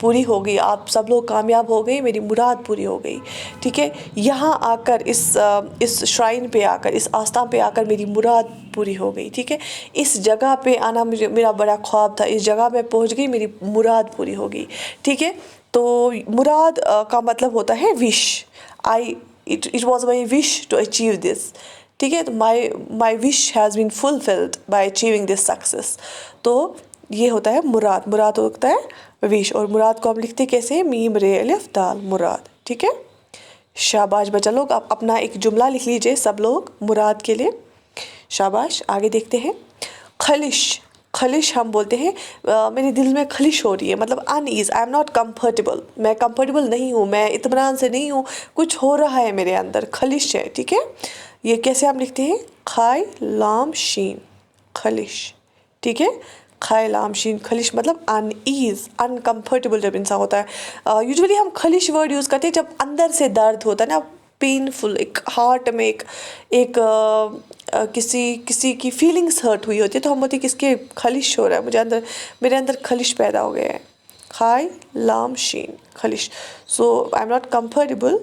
پوری ہو گئی, آپ سب لوگ کامیاب ہو گئے, میری مراد پوری ہو گئی. ٹھیک ہے, یہاں آ کر اس شرائن پہ آ کر, اس آستان پہ آ کر میری مراد پوری ہو گئی. ٹھیک ہے, اس جگہ پہ آنا میرا بڑا خواب تھا, اس جگہ میں پہنچ گئی, میری مراد پوری ہو گئی. ٹھیک ہے, تو مراد کا مطلب ہوتا ہے وش. It was my wish to achieve this. ٹھیک ہے, تو my wish has been fulfilled by achieving this success. تو یہ ہوتا ہے مراد. مراد ہوتا ہے وش, اور مراد کو ہم لکھتے کیسے ہیں, میم رے الف دال, مراد. ٹھیک ہے, شاباش بچہ لوگ, آپ اپنا ایک جملہ لکھ لیجئے سب لوگ مراد کے لیے. شاباش. آگے دیکھتے ہیں. خلش. خلش ہم بولتے ہیں میرے دل میں خلش ہو رہی ہے, مطلب in as, I am not comfortable, میں کمفرٹیبل نہیں ہوں, میں اطمینان سے نہیں ہوں, کچھ ہو رہا ہے میرے اندر, خلش ہے. ٹھیک ہے, یہ کیسے ہم لکھتے ہیں, خائے لام شین, خلش. ٹھیک ہے, خائے لام شین, خلش مطلب ان ایز, ان کمفرٹیبل جب انسان ہوتا ہے. یوزولی ہم خلش ورڈ یوز کرتے ہیں جب اندر سے درد ہوتا ہے نا, پینفل, ایک ہارٹ میں ایک کسی کی فیلنگس ہرٹ ہوئی ہوتی ہے, تو ہم بولتے ہیں کہ اس کے خلش ہو رہا ہے, میرے اندر خلش پیدا ہو گیا ہے. خائے لام شین, خلش. سو آئی ایم ناٹ کمفرٹیبل,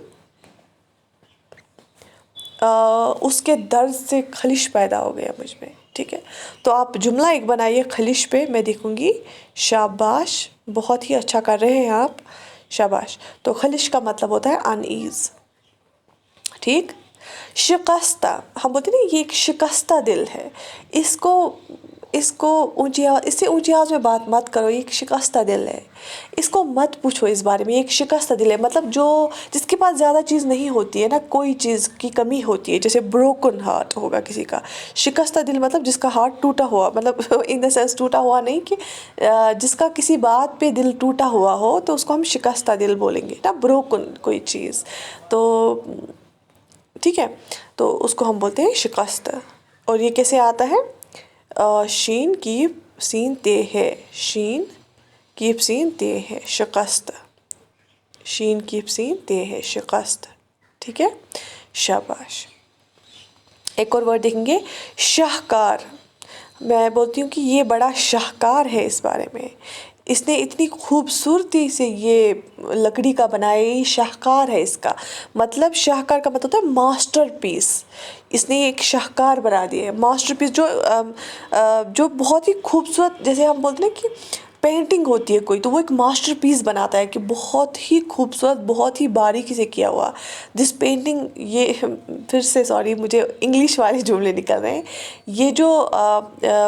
اس کے درد سے خلش پیدا ہو گیا مجھ میں. ٹھیک ہے, تو آپ جملہ ایک بنائیے خلش پہ, میں دیکھوں گی. شاباش, بہت ہی اچھا کر رہے ہیں آپ, شاباش. تو خلش کا مطلب ہوتا ہے ان ایز. ٹھیک. شکستہ, ہم بولتے ہیں نا یہ ایک شکستہ دل ہے, اس کو اونچی آواز, اس سے اونچی آواز میں بات مت کرو, یہ ایک شکستہ دل ہے, اس کو مت پوچھو اس بارے میں, یہ ایک شکستہ دل ہے. مطلب جس کے پاس زیادہ چیز نہیں ہوتی ہے نا, کوئی چیز کی کمی ہوتی ہے, جیسے بروکن ہارٹ ہوگا کسی کا. شکستہ دل مطلب جس کا ہارٹ ٹوٹا ہوا, مطلب ان دا سینس ٹوٹا ہوا نہیں کہ جس کا کسی بات پہ دل ٹوٹا ہوا ہو, تو اس کو ہم شکستہ دل بولیں گے نا, بروکن کوئی چیز. تو ٹھیک ہے, تو اس کو ہم بولتے ہیں شکست. اور یہ کیسے آتا ہے, شین کی سین تے ہے, شین کی سین تے ہے, شکست. شین کی سین تے ہے, شکست. ٹھیک ہے, شاباش. ایک اور ورڈ دیکھیں گے, شاہکار. میں بولتی ہوں کہ یہ بڑا شاہکار ہے, اس بارے میں اس نے اتنی خوبصورتی سے یہ لکڑی کا بنایا, یہ شاہکار ہے. اس کا مطلب, شاہکار کا مطلب ہوتا ہے ماسٹر پیس. اس نے ایک شاہکار بنا دیا ہے, ماسٹر پیس, جو بہت ہی خوبصورت, جیسے ہم بولتے ہیں کہ پینٹنگ ہوتی ہے کوئی, تو وہ ایک ماسٹر پیس بناتا ہے کہ بہت ہی خوبصورت, بہت ہی باریکی سے کیا ہوا. دس پینٹنگ, یہ پھر سے سوری مجھے انگلش والے جملے نکل رہے ہیں, یہ جو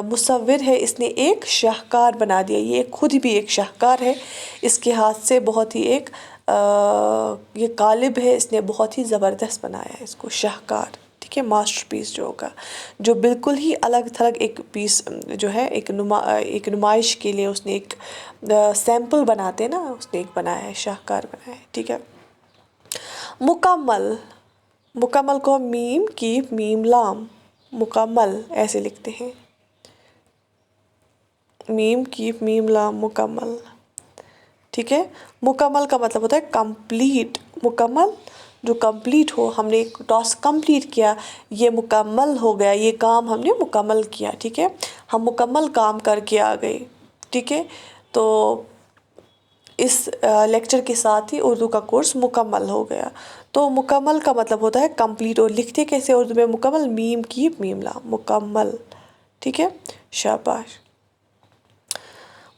مصور ہے اس نے ایک شاہکار بنا دیا, یہ خود بھی ایک شاہکار ہے. اس کے ہاتھ سے بہت ہی ایک یہ قالب ہے, اس نے بہت ہی زبردست بنایا ہے اس کو, شاہکار. ٹھیک ہے, ماسٹر پیس جو ہوگا, جو بالکل ہی الگ تھلگ ایک پیس جو ہے, ایک نمائش کے لیے اس نے ایک سیمپل بناتے ہیں نا, اس نے ایک بنایا ہے, شاہکار بنایا ہے. ٹھیک ہے. مکمل. مکمل کو میم کی میم لام, مکمل ایسے لکھتے ہیں, میم کی میم لام, مکمل. ٹھیک ہے, مکمل کا مطلب ہوتا ہے کمپلیٹ. مکمل جو کمپلیٹ ہو, ہم نے ایک ٹاسک کمپلیٹ کیا, یہ مکمل ہو گیا, یہ کام ہم نے مکمل کیا. ٹھیک ہے, ہم مکمل کام کر کے آ گئے. ٹھیک ہے, تو اس لیکچر کے ساتھ ہی اردو کا کورس مکمل ہو گیا. تو مکمل کا مطلب ہوتا ہے کمپلیٹ, اور لکھتے کیسے اردو میں مکمل, میم کی میم لام, مکمل. ٹھیک ہے, شاباش.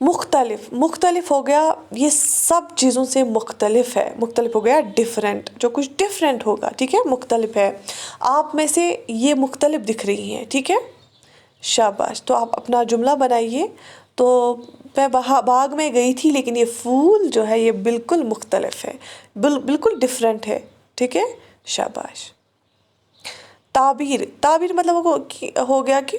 مختلف. مختلف ہو گیا, یہ سب چیزوں سے مختلف ہے, مختلف ہو گیا ڈیفرنٹ, جو کچھ ڈیفرنٹ ہوگا. ٹھیک ہے, مختلف ہے. آپ میں سے یہ مختلف دکھ رہی ہیں. ٹھیک ہے, شاباش. تو آپ اپنا جملہ بنائیے. تو میں باغ میں گئی تھی, لیکن یہ پھول جو ہے یہ بالکل مختلف ہے, بالکل ڈیفرنٹ ہے. ٹھیک ہے, شاباش. تعبیر. تعبیر مطلب ہو گیا کہ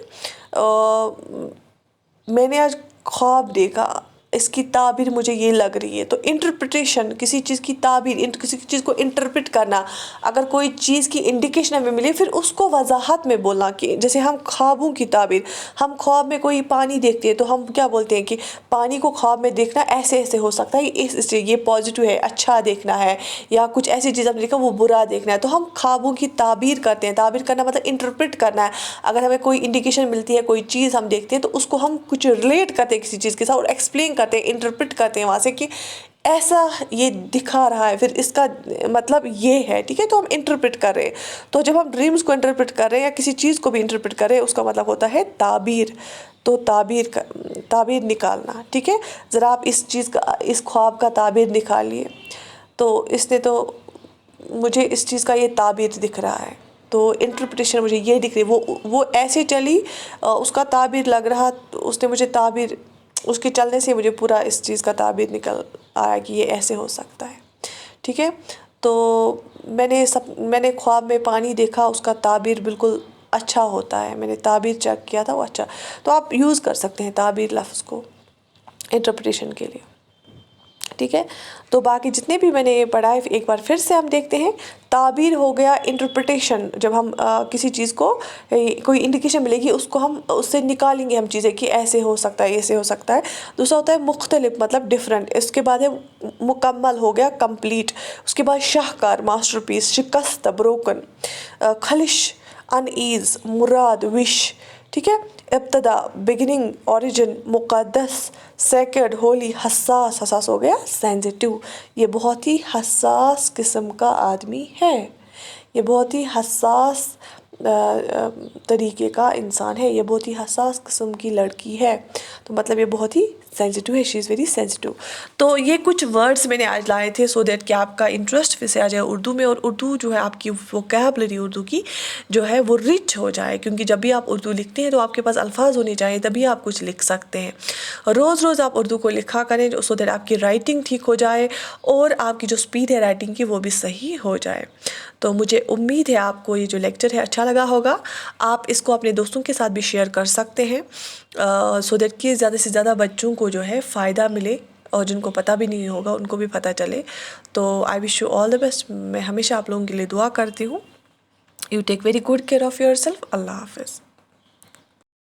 میں نے آج خواب دیکھا, اس کی تعبیر مجھے یہ لگ رہی ہے. تو انٹرپریٹیشن, کسی چیز کی تعبیر, کسی چیز کو انٹرپریٹ کرنا. اگر کوئی چیز کی انڈیکیشن ہمیں ملے, پھر اس کو وضاحت میں بولنا. کہ جیسے ہم خوابوں کی تعبیر, ہم خواب میں کوئی پانی دیکھتے ہیں, تو ہم کیا بولتے ہیں کہ پانی کو خواب میں دیکھنا ایسے ایسے ہو سکتا ہے, اس یہ پازیٹیو ہے, اچھا دیکھنا ہے, یا کچھ ایسی چیز ہم نے دیکھا وہ برا دیکھنا ہے. تو ہم خوابوں کی تعبیر کرتے ہیں. تعبیر کرنا مطلب انٹرپریٹ کرنا ہے. اگر ہمیں کوئی انڈیکیشن ملتی ہے, کوئی چیز ہم دیکھتے ہیں, تو اس کو ہم کچھ ریلیٹ کرتے ہیں کسی چیز کے ساتھ, اور ایکسپلین کرتے ہیں, انٹرپریٹ کرتے ہیں وہاں سے کہ ایسا یہ دکھا رہا ہے، پھر اس کا مطلب یہ ہے، ٹھیک ہے، تو ہم انٹرپریٹ کر رہے ہیں. تو جب ہم ڈریمز کو انٹرپریٹ کر رہے ہیں یا کسی چیز کو بھی انٹرپریٹ کر رہے ہیں، اس کا مطلب ہوتا ہے تعبیر. تو تعبیر نکالنا، ٹھیک ہے. ذرا آپ اس چیز کا، اس خواب کا تعبیر نکالیے. تو اس نے تو مجھے اس چیز کا یہ تعبیر دکھ رہا ہے، تو انٹرپریٹیشن مجھے یہ دکھ رہی. وہ ایسے چلی، اس کا تعبیر لگ رہا، اس نے مجھے تعبیر، اس کے چلنے سے مجھے پورا اس چیز کا تعبیر نکل آیا کہ یہ ایسے ہو سکتا ہے، ٹھیک ہے. تو میں نے خواب میں پانی دیکھا، اس کا تعبیر بالکل اچھا ہوتا ہے. میں نے تعبیر چیک کیا تھا، وہ اچھا. تو آپ یوز کر سکتے ہیں تعبیر لفظ کو انٹرپریٹیشن کے لیے، ٹھیک ہے. تو باقی جتنے بھی میں نے یہ پڑھا ہے ایک بار پھر سے ہم دیکھتے ہیں. تعبیر ہو گیا انٹرپریٹیشن، جب ہم کسی چیز کو کوئی انڈیکیشن ملے گی، اس کو ہم اس سے نکالیں گے ہم چیزیں کہ ایسے ہو سکتا ہے، ایسے ہو سکتا ہے. دوسرا ہوتا ہے مختلف، مطلب ڈفرینٹ. اس کے بعد ہے مکمل، ہو گیا کمپلیٹ. اس کے بعد شاہکار ماسٹر پیس، شکست بروکن، خلش ان ایز، مراد وش، ٹھیک ہے. ابتدا بگننگ، اوریجن، مقدس، سیکرڈ ہولی. حساس ہو گیا سینسٹیو. یہ بہت ہی حساس قسم کا آدمی ہے، یہ بہت ہی حساس طریقے کا انسان ہے، یہ بہت ہی حساس قسم کی لڑکی ہے. تو مطلب یہ بہت ہی سینسٹیو ہے، شی از ویری سینسٹیو. تو یہ کچھ ورڈز میں نے آج لائے تھے سو دیٹ کہ آپ کا انٹرسٹ پھر سے آ جائے اردو میں، اور اردو جو ہے آپ کی ووکیبلری اردو کی جو ہے وہ رچ ہو جائے. کیونکہ جب بھی آپ اردو لکھتے ہیں تو آپ کے پاس الفاظ ہونے چاہیے، تبھی آپ کچھ لکھ سکتے ہیں. روز روز آپ اردو کو لکھا کریں سو دیٹ آپ کی رائٹنگ ٹھیک ہو جائے، اور آپ کی جو اسپیڈ ہے رائٹنگ کی وہ بھی صحیح ہو جائے. تو مجھے امید ہے آپ کو یہ جو لیکچر ہے اچھا لگا ہوگا. آپ اس کو اپنے دوستوں کے ساتھ بھی شیئر کر سکتے ہیں سو دیٹ کہ زیادہ سے زیادہ بچوں کو جو ہے فائدہ ملے، اور جن کو پتہ بھی نہیں ہوگا ان کو بھی پتہ چلے. تو آئی wish you all the best. میں ہمیشہ آپ لوگوں کے لیے دعا کرتی ہوں. You take very good care of yourself. اللہ حافظ.